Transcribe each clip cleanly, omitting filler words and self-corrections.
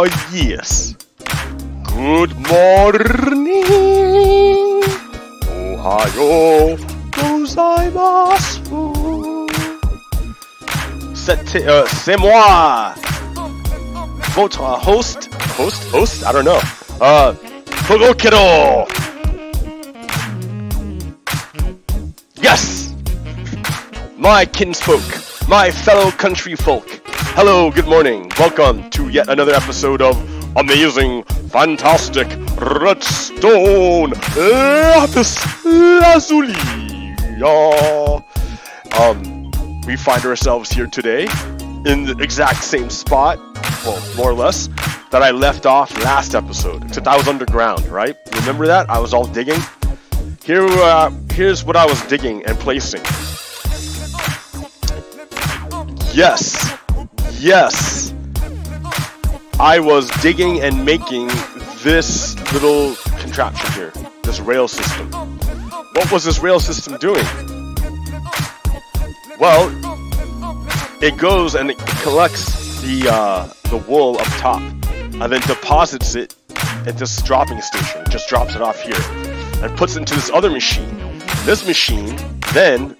Oh yes. Good morning. Ohayo gozaimasu. C'est moi. Votre host? I don't know. Kogokero. Yes! My kinsfolk, my fellow country folk. Hello, good morning. Welcome to yet another episode of amazing, fantastic, redstone, LAPIS LAZULI. We find ourselves here today in the exact same spot, well, more or less, that I left off last episode, except I was underground, right? Remember that? I was all digging. Here's what I was digging and placing. Yes, I was digging and making this little contraption here, this rail system. What was this rail system doing? Well, it goes and it collects the wool up top, and then deposits it at this dropping station. It just drops it off here, and puts it into this other machine. This machine then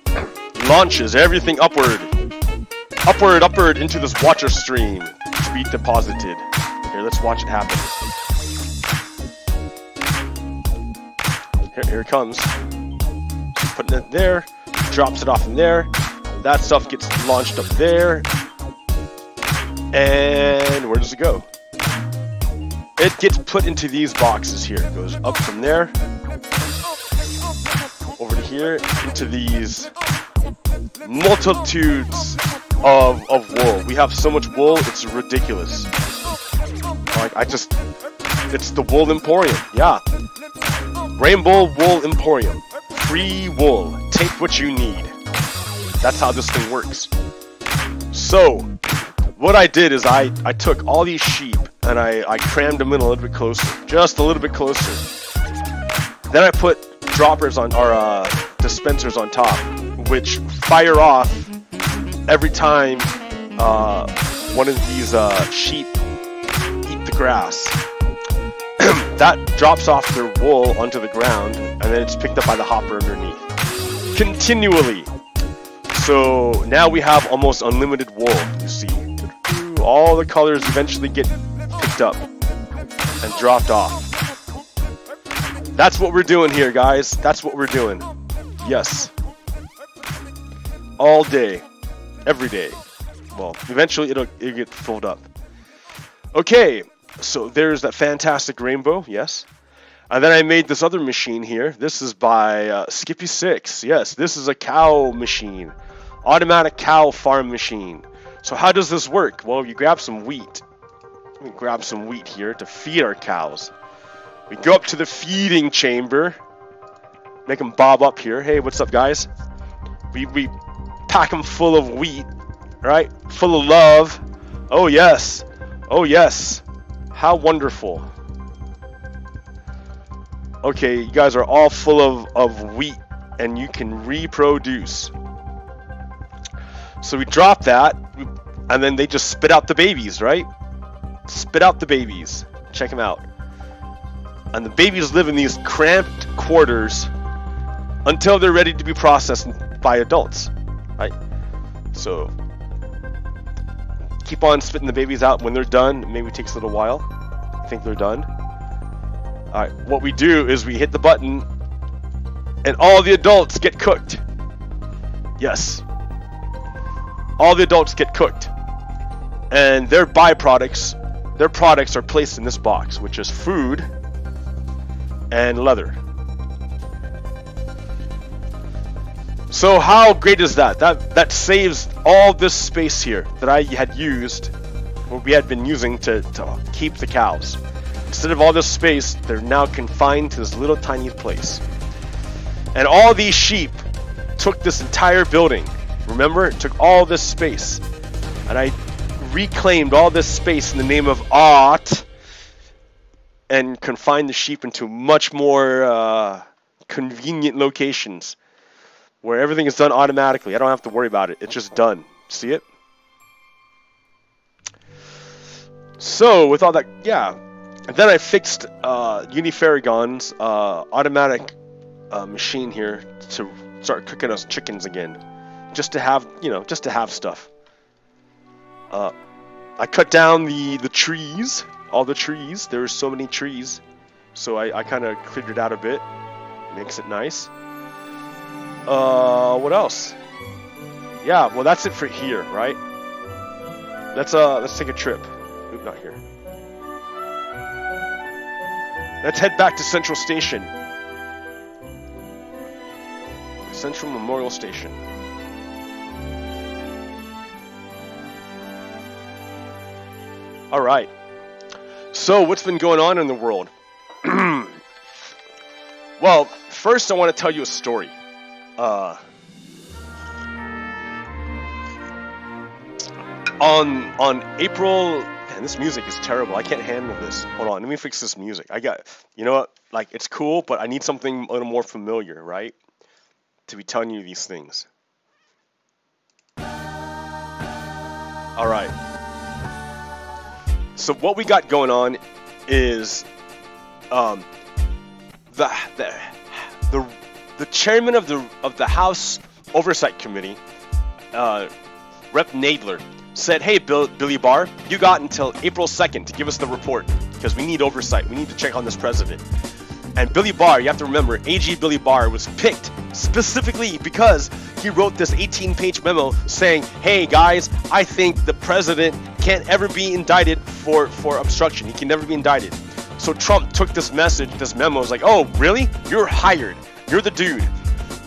launches everything upward into this water stream to be deposited. Here, let's watch it happen. Here it comes. Putting it there, drops it off in there. That stuff gets launched up there. And where does it go? It gets put into these boxes here. It goes up from there, over to here, into these multitudes of wool. We have so much wool, it's ridiculous. Like, it's the Wool Emporium, yeah. Rainbow Wool Emporium. Free wool. Take what you need. That's how this thing works. So, what I did is I took all these sheep and I crammed them in a little bit closer. Just a little bit closer. Then I put droppers on, or dispensers on top, which fire off every time one of these sheep eat the grass. That drops off their wool onto the ground, and then it's picked up by the hopper underneath. Continually. So now we have almost unlimited wool, you see. All the colors eventually get picked up and dropped off. That's what we're doing here, guys. That's what we're doing. Yes. All day. Every day. Well, eventually it'll get filled up. Okay, so there's that fantastic rainbow, yes. And then I made this other machine here. This is by Skippy6. Yes, this is a cow machine. Automatic cow farm machine. So how does this work? Well, you grab some wheat. We grab some wheat here to feed our cows. We go up to the feeding chamber. Make them bob up here. Hey, what's up, guys? We pack them full of wheat, right? Full of love. Oh, yes. Oh, yes. How wonderful. Okay, you guys are all full of wheat, and you can reproduce. So we drop that, and then they just spit out the babies, right? Spit out the babies. Check them out. And the babies live in these cramped quarters until they're ready to be processed by adults, right? So keep on spitting the babies out. When they're done, maybe it takes a little while. I think they're done. Alright, what we do is we hit the button and all the adults get cooked. Yes. All the adults get cooked. And their byproducts, their products are placed in this box, which is food and leather. So how great is that? That saves all this space here that I had used, or we had been using to keep the cows. Instead of all this space, they're now confined to this little tiny place. And all these sheep took this entire building. Remember, it took all this space. And I reclaimed all this space in the name of art and confined the sheep into much more convenient locations where everything is done automatically. I don't have to worry about it. It's just done. See it? So with all that, yeah, and then I fixed Unifaragon's automatic machine here to start cooking us chickens again, just to have, you know, just to have stuff. I cut down the trees, all the trees. There were so many trees, so I kind of cleared it out a bit, makes it nice. What else? Yeah, well that's it for here, right? Let's take a trip. Oop, not here. Let's head back to Central Station. Central Memorial Station. Alright. So, what's been going on in the world? Well, first I want to tell you a story. On April... Man, this music is terrible. I can't handle this. Hold on, let me fix this music. You know what? Like, it's cool, but I need something a little more familiar, right? To be telling you these things. Alright. So what we got going on is the chairman of the House Oversight Committee, Rep. Nadler, said, "Hey, Billy Barr, you got until April 2nd to give us the report because we need oversight. We need to check on this president." And Billy Barr, you have to remember, AG Billy Barr was picked specifically because he wrote this 18-page memo saying, "Hey guys, I think the president can't ever be indicted for obstruction. He can never be indicted." So Trump took this message, this memo, was like, "Oh, really? You're hired. You're the dude."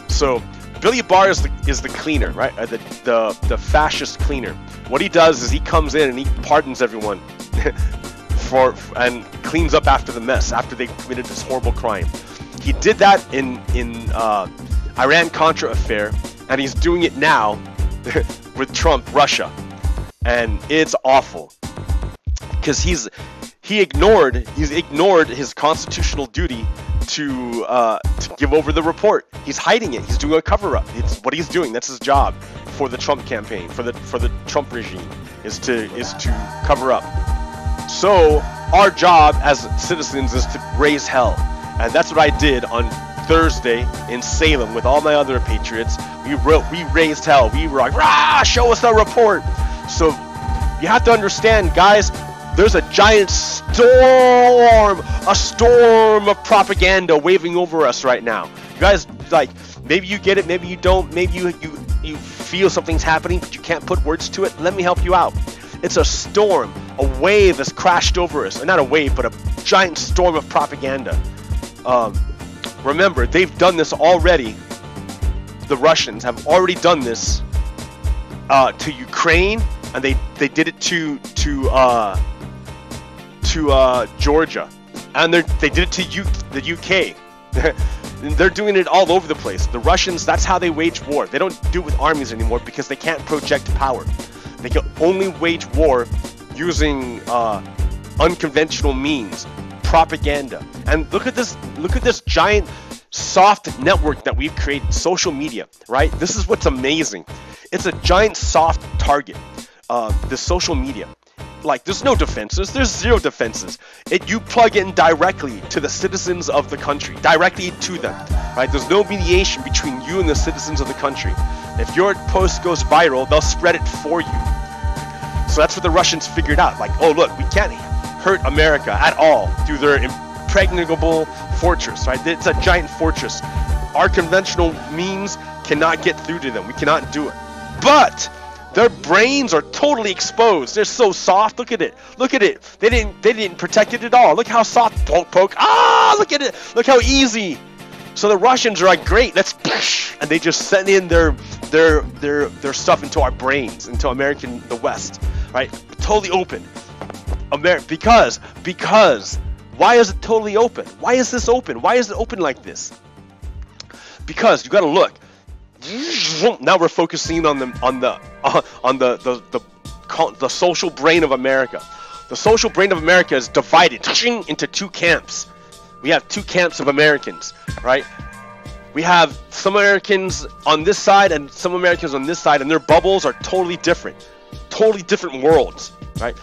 So Billy Barr is the cleaner, right? The fascist cleaner. What he does is he comes in and he pardons everyone and cleans up after the mess, after they committed this horrible crime. He did that in Iran-Contra affair, and he's doing it now with Trump, Russia, and it's awful because he ignored his constitutional duty to give over the report. He's hiding it. He's doing a cover-up. It's what he's doing. That's his job for the Trump campaign, for the Trump regime, is to cover up. So our job as citizens is to raise hell, and that's what I did on Thursday in Salem with all my other patriots. We raised hell. We were like, "Rah! Show us the report." So you have to understand, guys. There's a giant storm of propaganda waving over us right now. You guys, like, maybe you get it, maybe you don't, maybe you feel something's happening, but you can't put words to it. Let me help you out. It's a storm, a wave has crashed over us. Not a wave, but a giant storm of propaganda. Remember, they've done this already. The Russians have already done this to Ukraine, and they did it to Georgia, and they did it to the UK. They're doing it all over the place. The Russians, that's how they wage war. They don't do it with armies anymore because they can't project power. They can only wage war using unconventional means, propaganda. And look at this giant soft network that we've created, social media, right? This is what's amazing. It's a giant soft target, the social media. Like, there's no defenses. There's zero defenses. You plug in directly to the citizens of the country, directly to them, right? There's no mediation between you and the citizens of the country. If your post goes viral, they'll spread it for you. So that's what the Russians figured out. Like, oh, look, we can't hurt America at all through their impregnable fortress, right? It's a giant fortress. Our conventional means cannot get through to them. We cannot do it. But their brains are totally exposed. They're so soft. Look at it. Look at it. They didn't protect it at all. Look how soft. Poke. Ah, look at it. Look how easy. So the Russians are like, great, let's, and they just send in their stuff into our brains, into the West, right? Totally open. Because why is it totally open? Why is this open? Why is it open like this? Because you got to look. Now we're focusing on the social brain of America. The social brain of America is divided into two camps. We have two camps of Americans, right? We have some Americans on this side and some Americans on this side, and their bubbles are totally different worlds, right?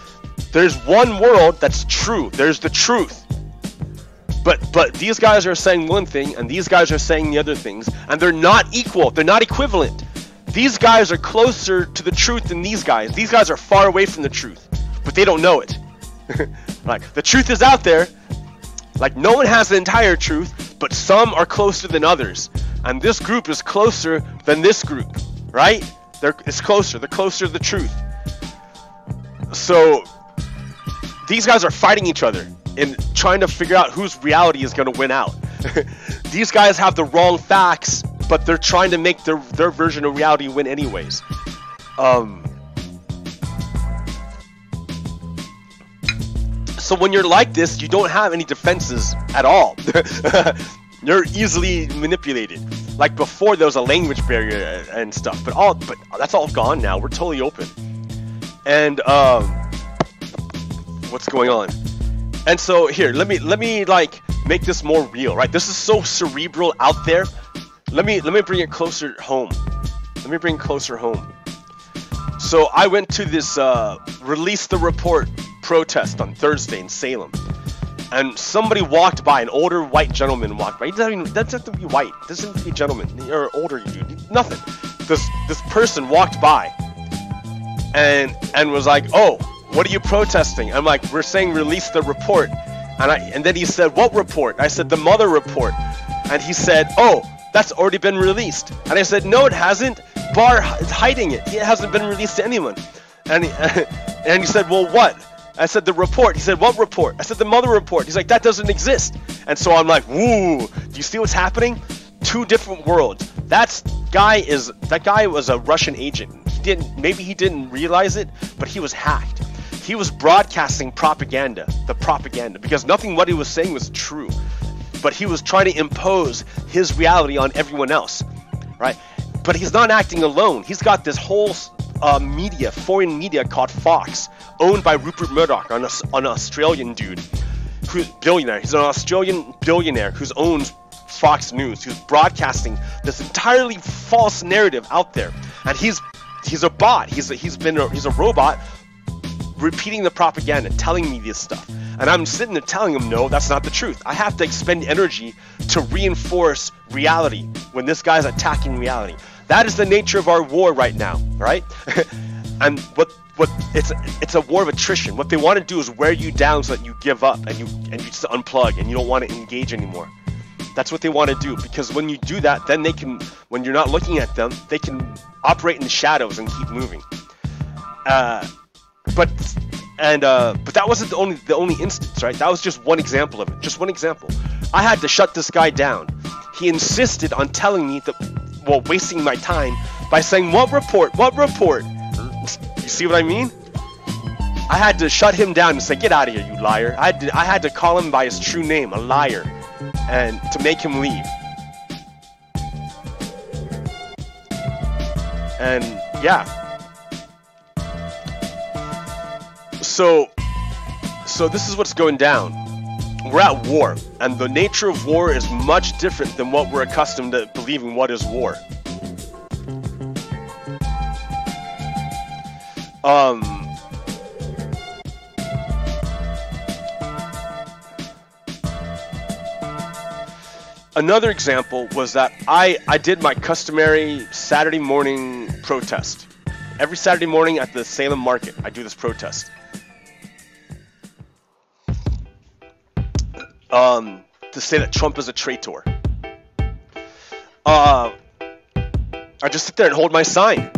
There's one world that's true. There's the truth. But these guys are saying one thing, and these guys are saying the other things, and they're not equal. They're not equivalent. These guys are closer to the truth than these guys. These guys are far away from the truth, but they don't know it. Like, the truth is out there. Like, no one has the entire truth, but some are closer than others. And this group is closer than this group, right? It's closer. They're closer to the truth. So these guys are fighting each other in trying to figure out whose reality is going to win out. These guys have the wrong facts, but they're trying to make their version of reality win anyways. So when you're like this, you don't have any defenses at all. You're easily manipulated. Like before, there was a language barrier and stuff, but that's all gone now. We're totally open. And what's going on? And so here, let me like make this more real, right? This is so cerebral out there. Let me bring it closer home. Let me bring it closer home. So I went to this Release the Report protest on Thursday in Salem, and somebody walked by. An older white gentleman walked by. He doesn't have to be white. Doesn't have to be a gentleman. You're older, dude. Nothing. This person walked by and was like, "Oh, what are you protesting?" I'm like, "We're saying release the report." And then he said, "What report?" I said, "The mother report." And he said, "Oh, that's already been released." And I said, "No, it hasn't. Barr is hiding it. It hasn't been released to anyone." And he said, "Well, what?" I said, "The report." He said, "What report?" I said, "The mother report." He's like, "That doesn't exist." And so I'm like, "Woo, do you see what's happening? Two different worlds." That guy was a Russian agent. Maybe he didn't realize it, but he was hacked. He was broadcasting propaganda, because nothing what he was saying was true. But he was trying to impose his reality on everyone else, right? But he's not acting alone. He's got this whole foreign media called Fox, owned by Rupert Murdoch, an Australian dude, who's billionaire. He's an Australian billionaire who owns Fox News, who's broadcasting this entirely false narrative out there. And he's a bot. He's a robot repeating the propaganda, telling me this stuff. And I'm sitting there telling him, no, that's not the truth. I have to expend energy to reinforce reality when this guy's attacking reality. That is the nature of our war right now, right? And it's a war of attrition. What they want to do is wear you down so that you give up and you just unplug and you don't want to engage anymore. That's what they want to do, because when you do that, then they can, when you're not looking at them, they can operate in the shadows and keep moving. But that wasn't the only instance, right? That was just one example of it. Just one example. I had to shut this guy down. He insisted on telling me wasting my time by saying, "What report? What report?" You see what I mean? I had to shut him down and say, "Get out of here, you liar." I had to call him by his true name, a liar, and to make him leave. And yeah. So this is what's going down. We're at war, and the nature of war is much different than what we're accustomed to believing what is war. Another example was that I did my customary Saturday morning protest. Every Saturday morning at the Salem market, I do this protest. To say that Trump is a traitor. I just sit there and hold my sign.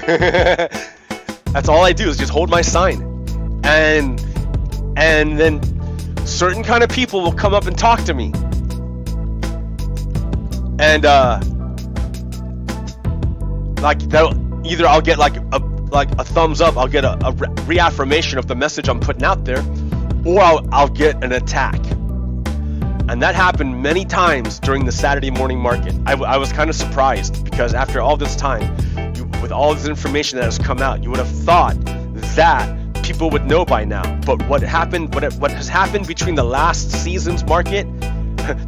That's all I do, is just hold my sign. And then certain kind of people will come up and talk to me. And like either I'll get like a thumbs up, I'll get a reaffirmation of the message I'm putting out there, or I'll get an attack. And that happened many times during the Saturday morning market. I was kind of surprised, because after all this time, with all this information that has come out, you would have thought that people would know by now. But what has happened between the last season's market,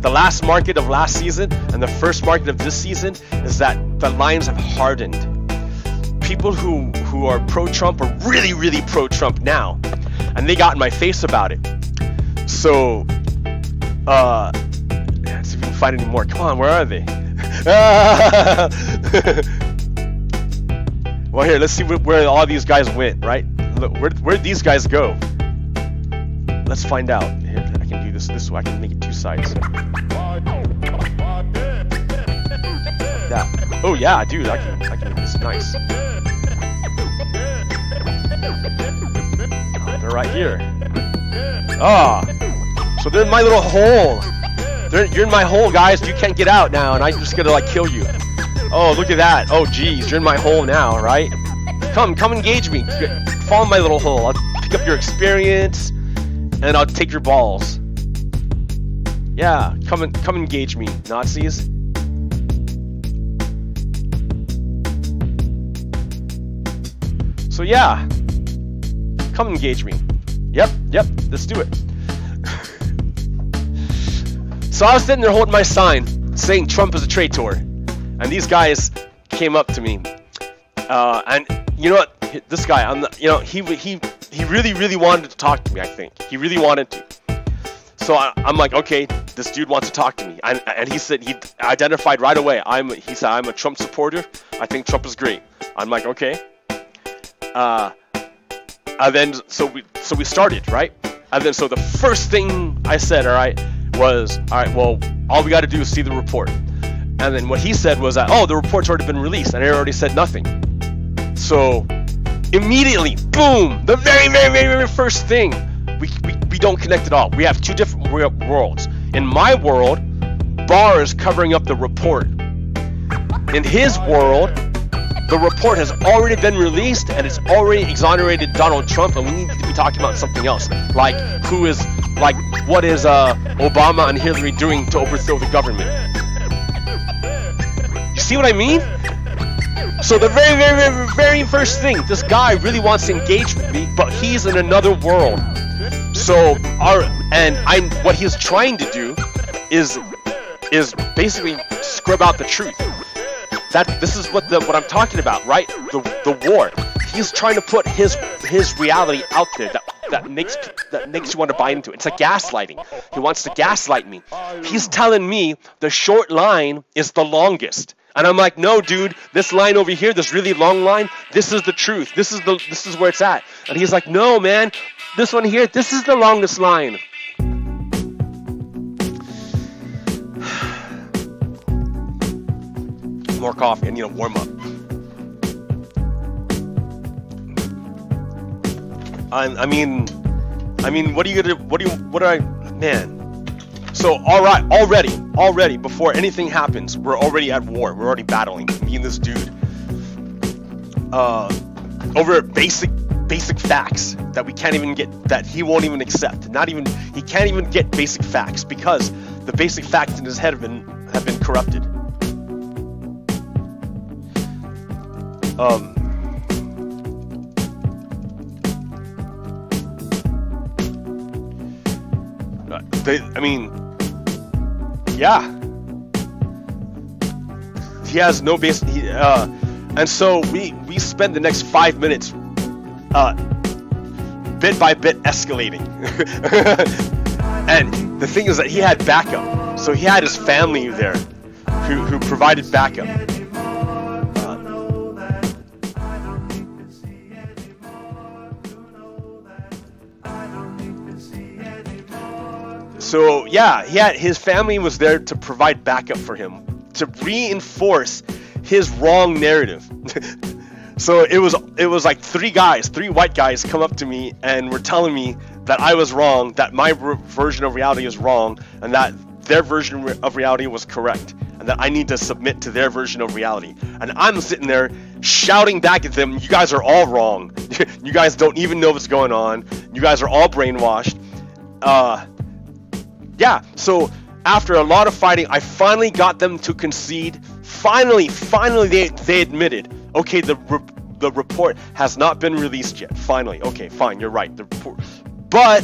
the last market of last season, and the first market of this season, is that the lines have hardened. people who are pro-Trump are really, really pro-Trump now, and they got in my face about it. So, let's see if we can find any more. Come on, where are they? Well, here, let's see where all these guys went, right? Look, where'd these guys go? Let's find out. Here, I can do this way. I can make it two sides. Yeah. Oh yeah, dude, I can make this nice. Oh, they're right here. Ah. So they're in my little hole. You're in my hole, guys. You can't get out now, and I'm just gonna like kill you. Oh, look at that. Oh, geez, you're in my hole now, right? Come engage me. Fall in my little hole. I'll pick up your experience, and I'll take your balls. Yeah, come engage me, Nazis. So yeah, come engage me. Yep, let's do it. So I was sitting there holding my sign saying Trump is a traitor, and these guys came up to me, and you know what? This guy, he really wanted to talk to me. I think he really wanted to. So I'm like, okay, this dude wants to talk to me, and he said he identified right away. He said I'm a Trump supporter. I think Trump is great. I'm like, okay. And then so we started, right? And then so the first thing I said, all right, was, all right, well, all we got to do is see the report. And then what he said was that, oh, the report's already been released, and I already said nothing. So immediately, boom, the very first thing, we don't connect at all. We have two different worlds. In my world, Barr is covering up the report. In his world, the report has already been released, and it's already exonerated Donald Trump, and we need to be talking about something else, like what is Obama and Hillary doing to overthrow the government. You see what I mean? So the very first thing, this guy really wants to engage with me, but he's in another world. So what he's trying to do is basically scrub out the truth. This is what I'm talking about, right? The war. He's trying to put his reality out there that makes you want to buy into it. It's like gaslighting. He wants to gaslight me. He's telling me the short line is the longest. And I'm like, no, dude, this line over here, this really long line, this is the truth. This is where it's at. And he's like, no, man, this one here, this is the longest line. More coffee. I need a warm up. I mean, what are you gonna? Man. So, all right, already, before anything happens, we're already at war. We're already battling. Me and this dude, over basic facts that we can't even get, that he won't even accept. He can't even get basic facts because the basic facts in his head have been corrupted. Yeah. He has no base. And so we spend the next 5 minutes, bit by bit, escalating. And the thing is that he had backup, so he had his family there, who provided backup. So yeah, his family was there to provide backup for him, to reinforce his wrong narrative. So it was like three white guys come up to me and were telling me that I was wrong, that my version of reality is wrong, and that their version of reality was correct, and that I need to submit to their version of reality. And I'm sitting there shouting back at them, you guys are all wrong. You guys don't even know what's going on. You guys are all brainwashed. Yeah, so after a lot of fighting, I finally got them to concede. Finally, they admitted, okay, the report has not been released yet. Finally, okay, fine, you're right. The report, but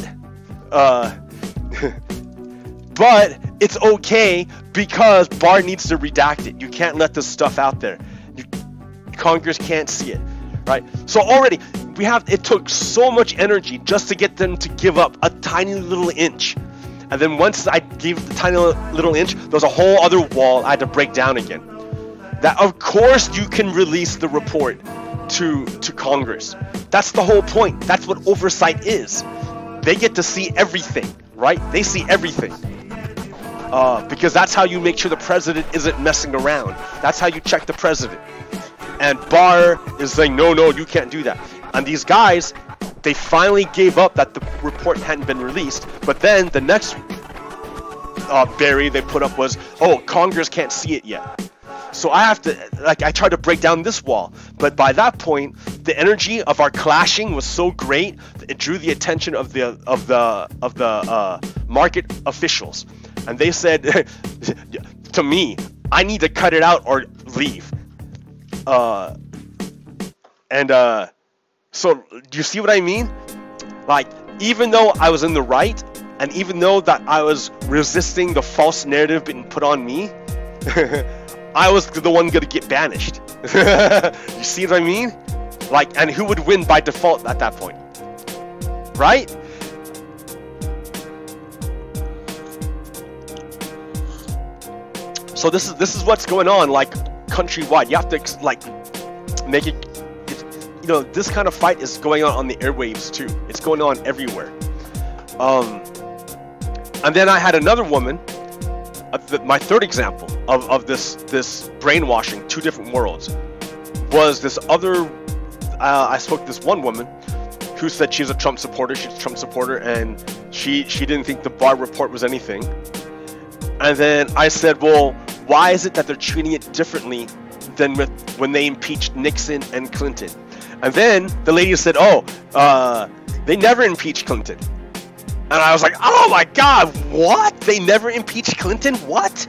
it's okay because Barr needs to redact it. You can't let this stuff out there. Congress can't see it. right? So already it took so much energy just to get them to give up a tiny little inch. And then once I gave the tiny little inch, there was a whole other wall I had to break down again. That of course you can release the report to Congress. That's the whole point. That's what oversight is. They get to see everything, right? They see everything. Because that's how you make sure the president isn't messing around. That's how you check the president. And Barr is saying, no, you can't do that. And these guys, they finally gave up that the report hadn't been released. But then the next barrier they put up was, oh, Congress can't see it yet. So I have to, I tried to break down this wall. But by that point, the energy of our clashing was so great, it drew the attention of the market officials. And they said to me, I need to cut it out or leave. So do you see what I mean? Like, even though I was in the right, and even though that I was resisting the false narrative being put on me, I was the one gonna get banished. You see what I mean? Like, and who would win by default at that point? Right? So this is what's going on, like, countrywide. You have to like make it. You know, this kind of fight is going on the airwaves too. It's going on everywhere. And then I had another woman. My third example of this brainwashing, two different worlds, was this other. I spoke to this one woman who said she's a Trump supporter. She's a Trump supporter, and she didn't think the Barr report was anything. And then I said, well, why is it that they're treating it differently than when they impeached Nixon and Clinton? And then the lady said, oh, they never impeached Clinton. And I was like, oh my God, what? They never impeached Clinton? What?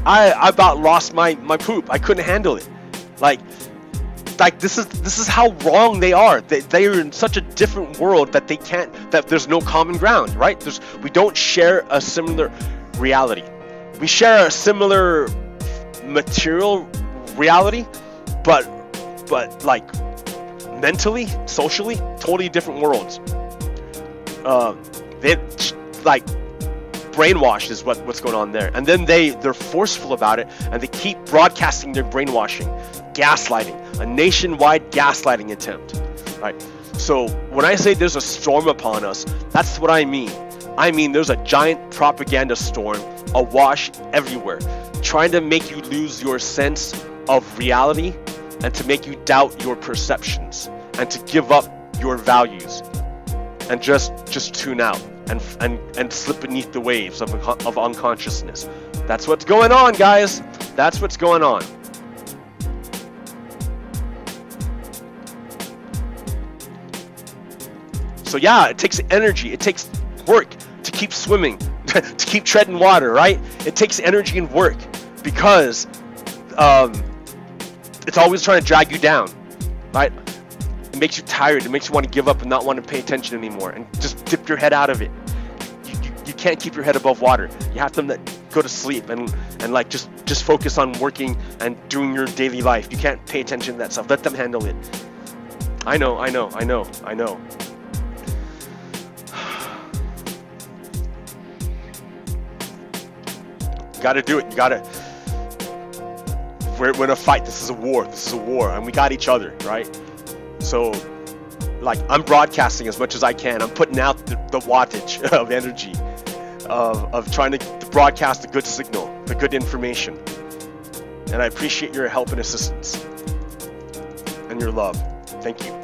I about lost my poop. I couldn't handle it. Like this is how wrong they are. They are in such a different world that that there's no common ground, right? We don't share a similar reality. We share a similar material reality, but like mentally, socially, totally different worlds. They like brainwashed is what's going on there, and then they're forceful about it, and they keep broadcasting their brainwashing, gaslighting, a nationwide gaslighting attempt. Right. So when I say there's a storm upon us, that's what I mean. I mean there's a giant propaganda storm awash everywhere, trying to make you lose your sense of reality and to make you doubt your perceptions and to give up your values and just tune out and slip beneath the waves of unconsciousness. That's what's going on, guys. That's what's going on. So yeah, it takes energy, it takes work to keep swimming, to keep treading water, right? It takes energy and work because it's always trying to drag you down, right? It makes you tired, it makes you want to give up and not want to pay attention anymore and just dip your head out of it. You can't keep your head above water. You have to go to sleep and like just focus on working and doing your daily life. You can't pay attention to that stuff. Let them handle it. I know. You gotta do it. You gotta. We're in a fight. This is a war. And we got each other, right? So, like, I'm broadcasting as much as I can. I'm putting out the wattage of energy, of trying to broadcast the good signal, the good information. And I appreciate your help and assistance and your love. Thank you.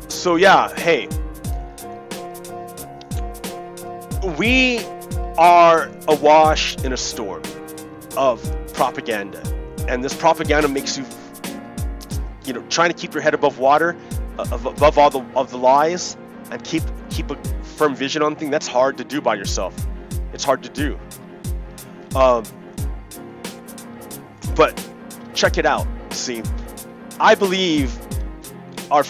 So yeah, hey, we are awash in a storm of propaganda, and this propaganda makes you, trying to keep your head above water, above all of the lies, and keep a firm vision on things. That's hard to do by yourself. It's hard to do. But check it out. See, I believe our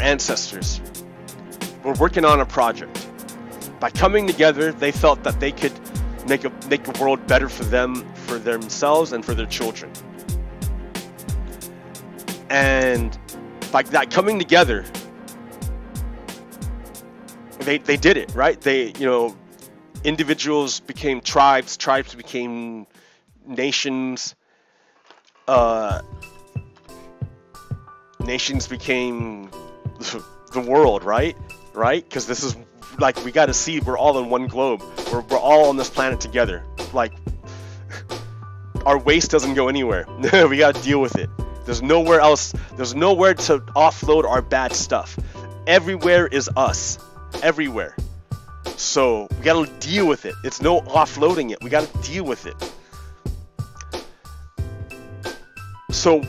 ancestors were working on a project, By coming together, they felt that they could make a world better for them, for themselves, and for their children. And by that coming together, they did it, right? They, individuals became tribes, tribes became nations, nations became the world, right? Right? Because this is like, we got to see, we're all in one globe. We're all on this planet together. Like, our waste doesn't go anywhere. We got to deal with it. There's nowhere else. There's nowhere to offload our bad stuff. Everywhere is us. Everywhere. So we got to deal with it. It's no offloading it. We got to deal with it. So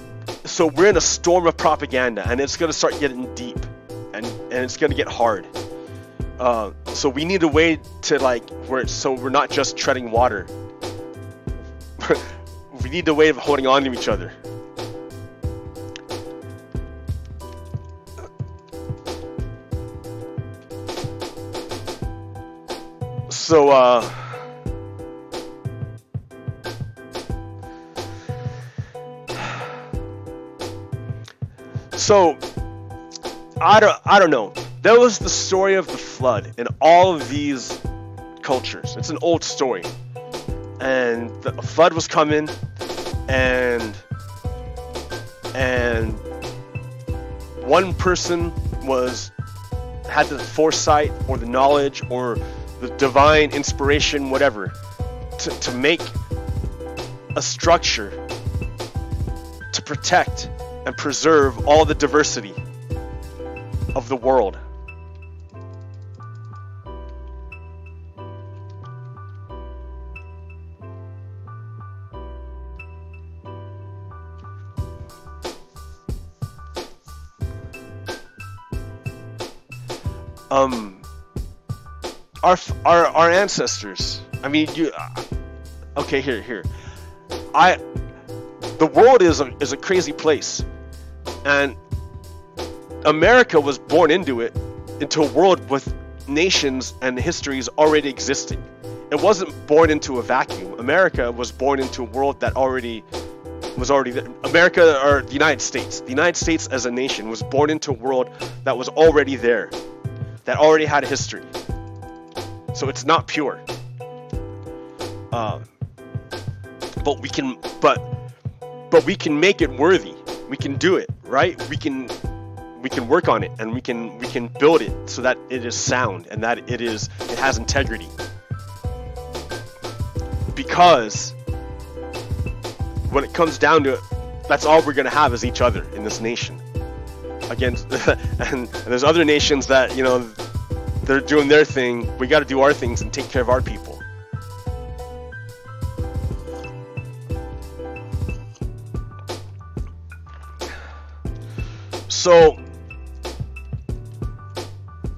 we're in a storm of propaganda, and it's going to start getting deep, and it's going to get hard. So we need a way to so we're not just treading water. We need a way of holding on to each other. So I don't know. That was the story of the flood in all of these cultures. It's an old story. And the flood was coming, and one person had the foresight or the knowledge or the divine inspiration, whatever, to make a structure to protect and preserve all the diversity of the world. Our ancestors. I mean, okay, here. The world is a crazy place, and America was born into a world with nations and histories already existing. It wasn't born into a vacuum. America was born into a world that was already there. America, or the United States as a nation, was born into a world that was already there, that already had a history. So it's not pure. But we can make it worthy. We can do it, right? We can work on it, and we can build it so that it is sound and that it has integrity. Because when it comes down to it, that's all we're gonna have is each other in this nation. Against and there's other nations that, they're doing their thing. We got to do our things and take care of our people. So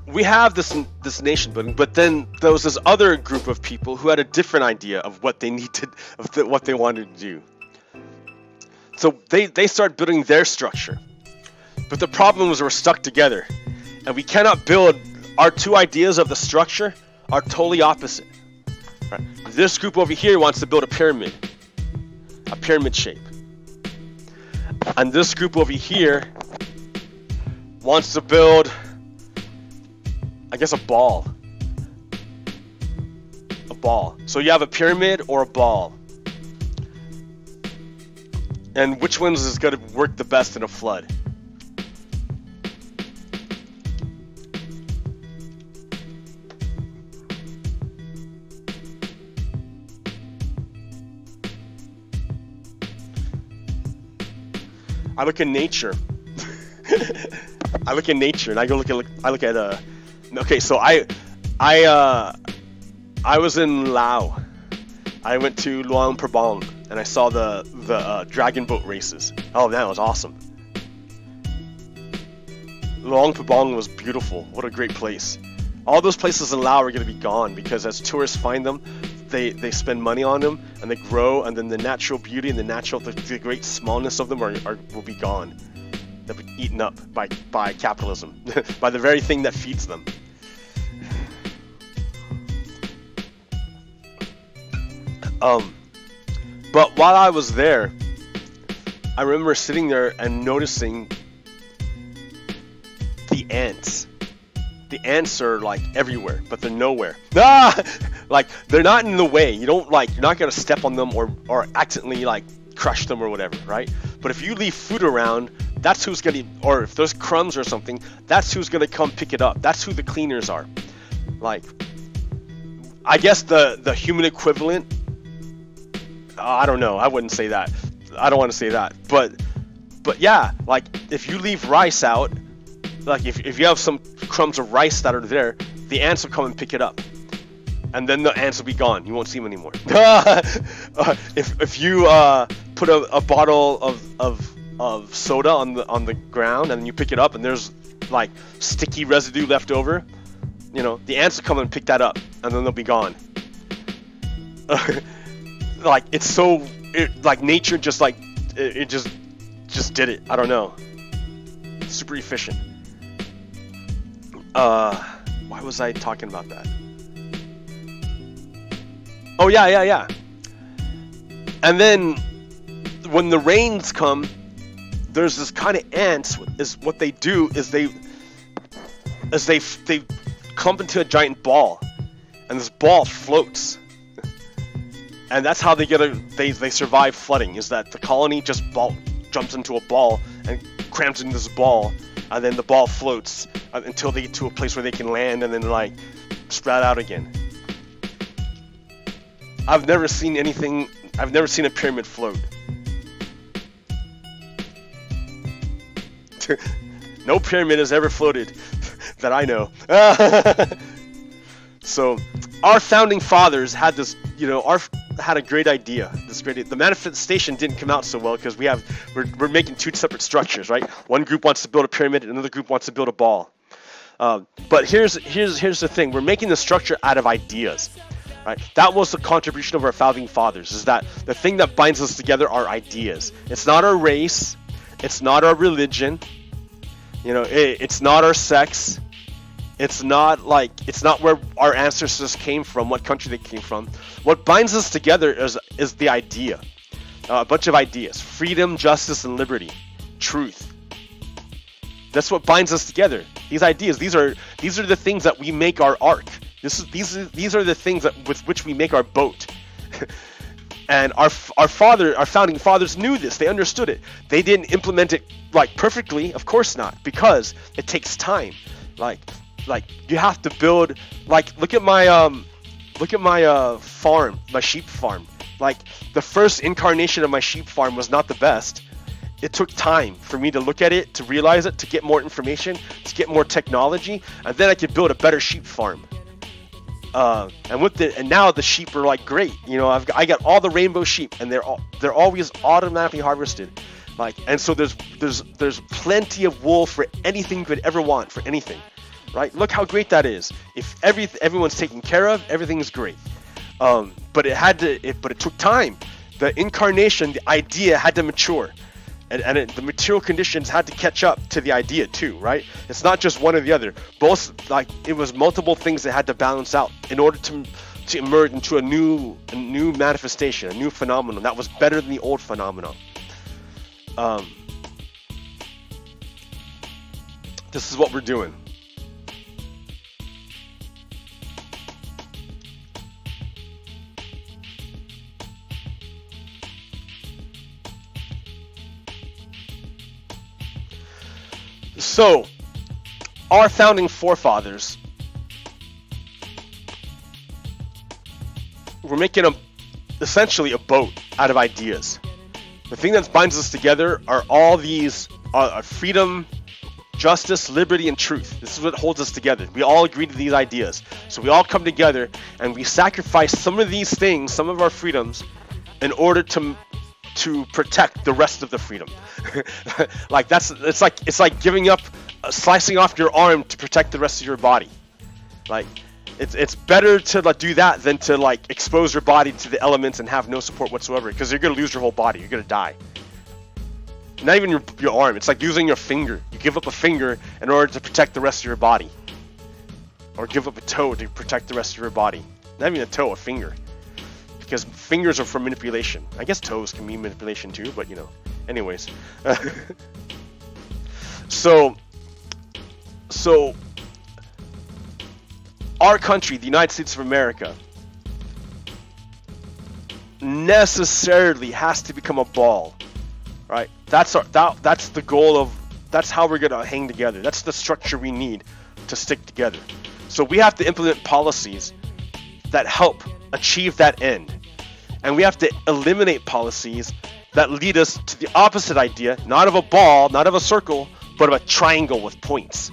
we have this nation building, but then there was this other group of people who had a different idea of what they needed, what they wanted to do. So they started building their structure. But the problem was we're stuck together, and we cannot build. Our two ideas of the structure are totally opposite. Right? This group over here wants to build a pyramid shape. And this group over here wants to build, I guess, a ball. A ball. So you have a pyramid or a ball. And which ones is going to work the best in a flood? I look at nature. I look at nature, and I look at okay, so I was in Laos. I went to Luang Prabang, and I saw the dragon boat races. Oh, that was awesome. Luang Prabang was beautiful. What a great place. All those places in Laos are going to be gone because as tourists find them, they spend money on them, and they grow, and then the natural beauty and the great smallness of them will be gone. They'll be eaten up by capitalism, by the very thing that feeds them. But while I was there, I remember sitting there and noticing the ants. The ants are like everywhere, but they're nowhere. Like they're not in the way. You don't like, you're not gonna step on them or accidentally like crush them or whatever, right? But if you leave food around, that's who's gonna, or if there's crumbs or something, that's who's gonna come pick it up. That's who the cleaners are. Like, I guess the human equivalent. I don't know. I wouldn't say that. I don't want to say that. But yeah, like if you leave rice out, like if you have some crumbs of rice that are there, the ants will come and pick it up, and then the ants will be gone. You won't see them anymore. If you put a bottle of soda on the ground and you pick it up and there's like sticky residue left over, you know, the ants will come and pick that up and then they'll be gone. Like it's so, like nature just like it just did it. I don't know. Super efficient. Why was I talking about that? Oh yeah. And then when the rains come, there's this kind of ants. Is what they do is they clump into a giant ball, and this ball floats. And that's how they survive flooding. Is that the colony just jumps into a ball and crams into this ball, and then the ball floats until they get to a place where they can land and then like spread out again. I've never seen a pyramid float. No pyramid has ever floated that I know. So our founding fathers had this, you know, had a great idea. The manifestation didn't come out so well because we're making two separate structures, right? One group wants to build a pyramid, another group wants to build a ball. But here's the thing: we're making the structure out of ideas, right? That was the contribution of our founding fathers. Is that the thing that binds us together are ideas? It's not our race, it's not our religion, you know, it's not our sex. It's not where our ancestors came from, what country they came from. What binds us together is the idea. A bunch of ideas. Freedom, justice, and liberty. Truth. That's what binds us together. These ideas, these are the things that we make our ark. These are the things with which we make our boat. And our founding fathers knew this. They understood it. They didn't implement it like perfectly, of course not, because it takes time. Like you have to build, like look at my farm, my sheep farm. Like the first incarnation of my sheep farm was not the best. It took time for me to look at it, to realize it, to get more information, to get more technology, and then I could build a better sheep farm. And now the sheep are like great. You know, I got all the rainbow sheep, and they're always automatically harvested. Like, and so there's plenty of wool for anything you could ever want, for anything. Right? Look how great that is. If everyone's taken care of, everything's great. But it took time. The incarnation, the idea had to mature, and the material conditions had to catch up to the idea too. Right? It's not just one or the other. Both, like it was multiple things that had to balance out in order to emerge into a new manifestation, a new phenomenon that was better than the old phenomenon. This is what we're doing. So, our founding forefathers were making essentially a boat out of ideas. The thing that binds us together are all these freedom, justice, liberty, and truth. This is what holds us together. We all agree to these ideas. So we all come together and we sacrifice some of these things, some of our freedoms, in order to protect the rest of the freedom. Like it's like giving up, slicing off your arm to protect the rest of your body. Like it's better to like do that than to like expose your body to the elements and have no support whatsoever, because you're gonna lose your whole body. You're gonna die. Not even your arm. It's like using your finger. You give up a finger in order to protect the rest of your body, or give up a toe to protect the rest of your body. Not even a toe, a finger. because fingers are for manipulation. I guess toes can mean manipulation too, but you know. Anyways. So our country, the United States of America, necessarily has to become a ball, right? That's the goal of, that's how we're gonna hang together. That's the structure we need to stick together. So we have to implement policies that help achieve that end, and we have to eliminate policies that lead us to the opposite idea, not of a ball, not of a circle, but of a triangle with points.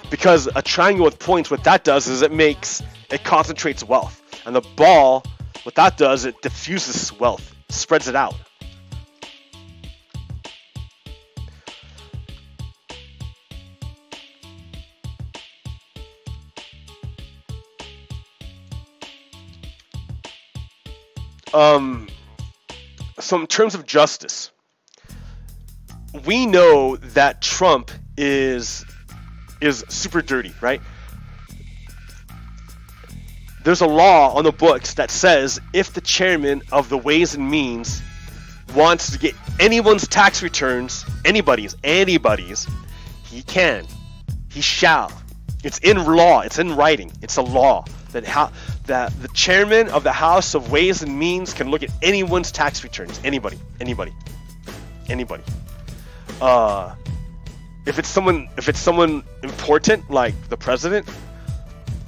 Because a triangle with points, what that does is it concentrates wealth, and the ball, what that does, it diffuses wealth, spreads it out. So in terms of justice, we know that Trump is super dirty, right? There's a law on the books that says if the chairman of the Ways and Means wants to get anyone's tax returns, anybody's, he shall. It's in law, it's in writing, it's a law that the chairman of the House of Ways and Means can look at anyone's tax returns, anybody. If it's someone important like the president,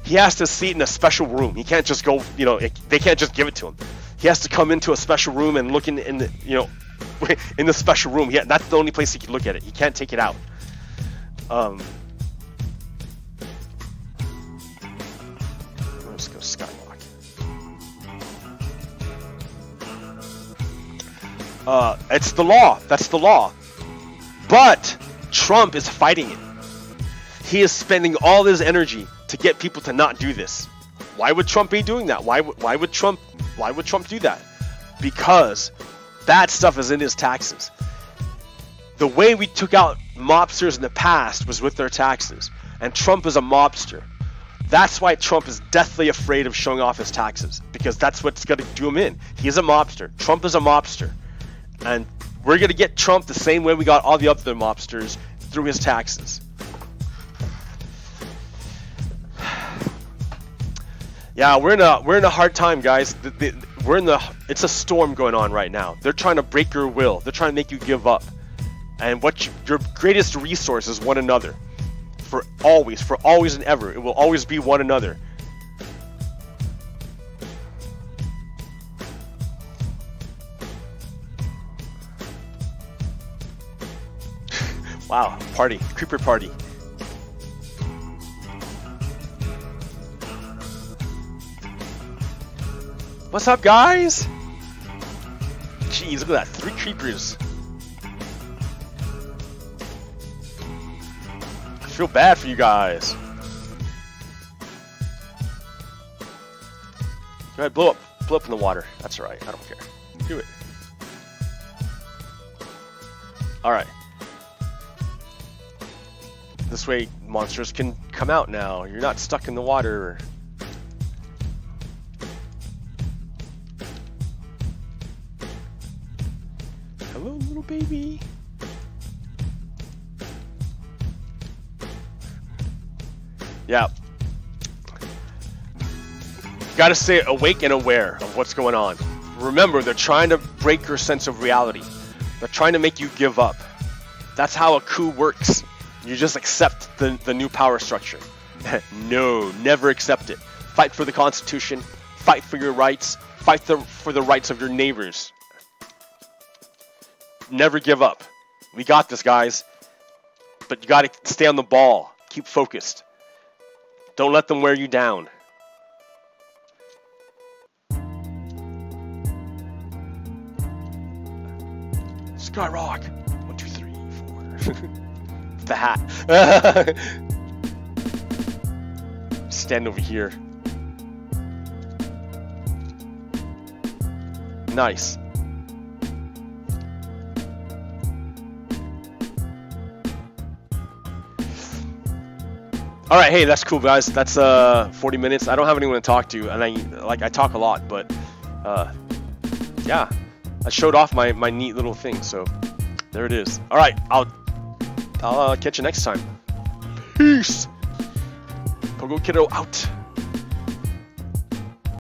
he has to see it in a special room. He can't just go, they can't just give it to him. He has to come into a special room and look in the, in the special room. That's the only place he can look at it. He can't take it out. Let's go skywalk. It's the law. That's the law. But Trump is fighting it. He is spending all his energy to get people to not do this. Why would Trump be doing that? Why would Trump do that? Because bad stuff is in his taxes. The way we took out mobsters in the past was with their taxes, and Trump is a mobster. That's why Trump is deathly afraid of showing off his taxes, because that's what's going to do him in. He's a mobster. Trump is a mobster, and we're going to get Trump the same way we got all the other mobsters, through his taxes. Yeah, we're in a hard time, guys. It's a storm going on right now. They're trying to break your will. They're trying to make you give up. And your greatest resource is one another. For always and ever. It will always be one another. Wow, party, creeper party. What's up, guys? Jeez, look at that, 3 creepers. I feel bad for you guys. Go ahead, blow up in the water. That's alright, I don't care. Do it. Alright. This way, monsters can come out now. You're not stuck in the water. Hello, little baby. Yeah. Gotta stay awake and aware of what's going on. Remember, they're trying to break your sense of reality. They're trying to make you give up. That's how a coup works. You just accept the new power structure. No, never accept it. Fight for the Constitution. Fight for your rights. Fight for the rights of your neighbors. Never give up. We got this, guys. But you gotta stay on the ball. Keep focused. Don't let them wear you down. Skyrock. 1, 2, 3, 4. The hat. Stand over here. Nice. All right, hey, that's cool, guys. That's 40 minutes. I don't have anyone to talk to, and I talk a lot, but yeah, I showed off my neat little thing. So there it is. All right, I'll catch you next time. Peace. Pogo Kiddo out.